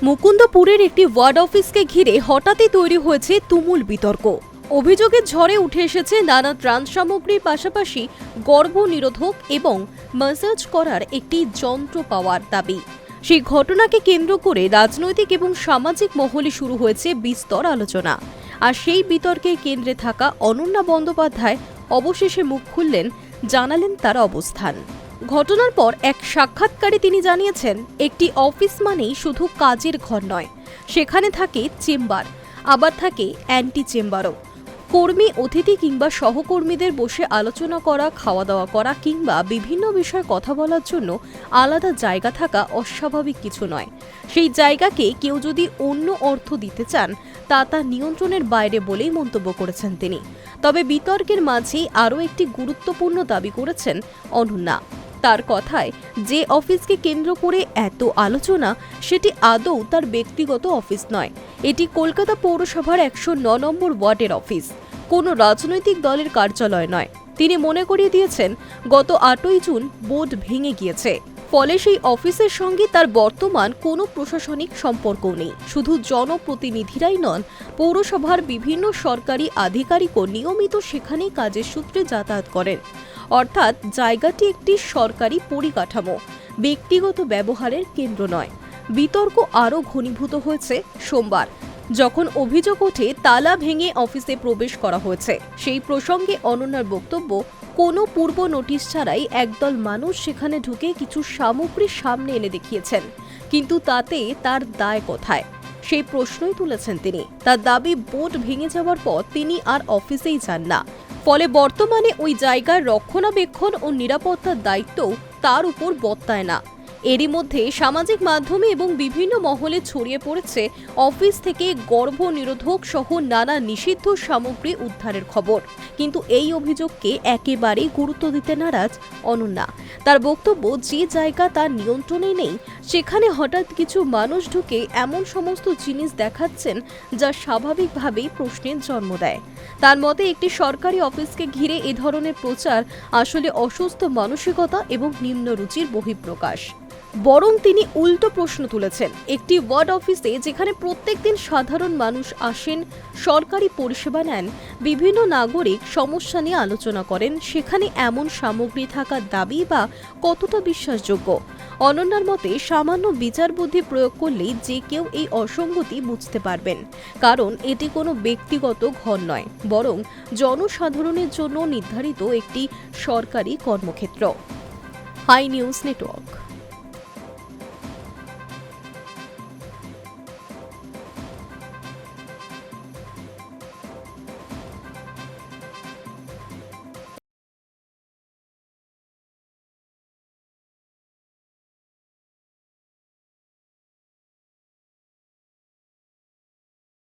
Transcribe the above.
মুকুন্দপুরের একটি ওয়ার্ড অফিসকে ঘিরে হঠাৎই তৈরি হয়েছে তুমুল বিতর্ক। অভিযোগের ঝড়ে উঠে এসেছে নানা ত্রাণ সামগ্রীর পাশাপাশি গর্ভনিরোধক এবং ম্যাসাজ করার একটি যন্ত্র পাওয়ার দাবি। সেই ঘটনাকে কেন্দ্র করে রাজনৈতিক এবং সামাজিক মহলে শুরু হয়েছে বিস্তর আলোচনা। আর সেই বিতর্কের কেন্দ্রে থাকা অনন্যা বন্দ্যোপাধ্যায় অবশেষে মুখ খুললেন, জানালেন তার অবস্থান। ঘটনার পর এক সাক্ষাৎকারে তিনি জানিয়েছেন, একটি অফিস মানেই শুধু কাজের ঘর নয়, সেখানে থাকে চেম্বার, আবার থাকে অ্যান্টি চেম্বারও। কর্মী, অতিথি কিংবা সহকর্মীদের বসে আলোচনা করা, খাওয়া দাওয়া করা কিংবা বিভিন্ন বিষয়ে কথা বলার জন্য আলাদা জায়গা থাকা অস্বাভাবিক কিছু নয়। সেই জায়গাকে কেউ যদি অন্য অর্থ দিতে চান, তা তার নিয়ন্ত্রণের বাইরে বলেই মন্তব্য করেছেন তিনি। তবে বিতর্কের মাঝেই আরও একটি গুরুত্বপূর্ণ দাবি করেছেন অনন্যা। তার কথায়, যে অফিসকে কেন্দ্র করে এত আলোচনা, সেটি আদৌ তার ব্যক্তিগত অফিস নয়। এটি কলকাতা পৌরসভার 109 নম্বর ওয়ার্ডের অফিস, কোনো রাজনৈতিক দলের কার্যালয় নয়। তিনি মনে করিয়ে দিয়েছেন, গত 8ই জুন বোর্ড ভেঙে গিয়েছে, ফলে সেই অফিসের সঙ্গে তার বর্তমান কোনো প্রশাসনিক সম্পর্কও নেই। শুধু জনপ্রতিনিধিরাই নন, পৌরসভার বিভিন্ন সরকারি আধিকারিকও নিয়মিত সেখানেই কাজের সূত্রে যাতায়াত করেন। অর্থাৎ জায়গাটি একটি সরকারি পরিকাঠামো, ব্যক্তিগত ব্যবহারের কেন্দ্র নয়। বিতর্ক আরও ঘনীভূত হয়েছে সোমবার, যখন অভিযোগ ওঠে তালা ভেঙে অফিসে প্রবেশ করা হয়েছে। সেই প্রসঙ্গে অনন্যার বক্তব্য, কোনো পূর্ব নোটিশ ছাড়াই একদল মানুষ সেখানে ঢুকে কিছু সামগ্রী সামনে এনে দেখিয়েছেন, কিন্তু তাতে তার দায় কোথায়, সেই প্রশ্নই তুলেছেন তিনি। তার দাবি, বোর্ড ভেঙে যাওয়ার পর তিনি আর অফিসেই যান না, ফলে বর্তমানে ওই জায়গার রক্ষণাবেক্ষণ ও নিরাপত্তার দায়িত্বও তার উপর বর্তায় না। এরই মধ্যে সামাজিক মাধ্যমে এবং বিভিন্ন মহলে ছড়িয়ে পড়েছে অফিস থেকে গর্ভনিরোধক সহ নানা নিষিদ্ধ সামগ্রী উদ্ধারের খবর। কিন্তু এই অভিযোগকে একেবারেই গুরুত্ব দিতে নারাজ অনন্যা। তার বক্তব্য, যে জায়গা তার নিয়ন্ত্রণে নেই, সেখানে হঠাৎ কিছু মানুষ ঢুকে এমন সমস্ত জিনিস দেখাচ্ছেন, যা স্বাভাবিকভাবেই প্রশ্নের জন্ম দেয়। তার মতে, একটি সরকারি অফিসকে ঘিরে এ ধরনের প্রচার আসলে অসুস্থ মানসিকতা এবং নিম্ন রুচির বহিঃপ্রকাশ। বরং তিনি উল্টো প্রশ্ন তুলেছেন, একটি ওয়ার্ড অফিসে যেখানে প্রত্যেকদিন সাধারণ মানুষ আসেন, সরকারি পরিষেবা নেন, বিভিন্ন নাগরিক সমস্যা নিয়ে আলোচনা করেন, সেখানে এমন সামগ্রী থাকার দাবি বা কতটা বিশ্বাসযোগ্য? অনন্যার মতে, সামান্য বিচার বুদ্ধি প্রয়োগ করলেই যে কেউ এই অসঙ্গতি বুঝতে পারবেন, কারণ এটি কোনো ব্যক্তিগত ঘর নয়, বরং জনসাধারণের জন্য নির্ধারিত একটি সরকারি কর্মক্ষেত্র। Hi news network.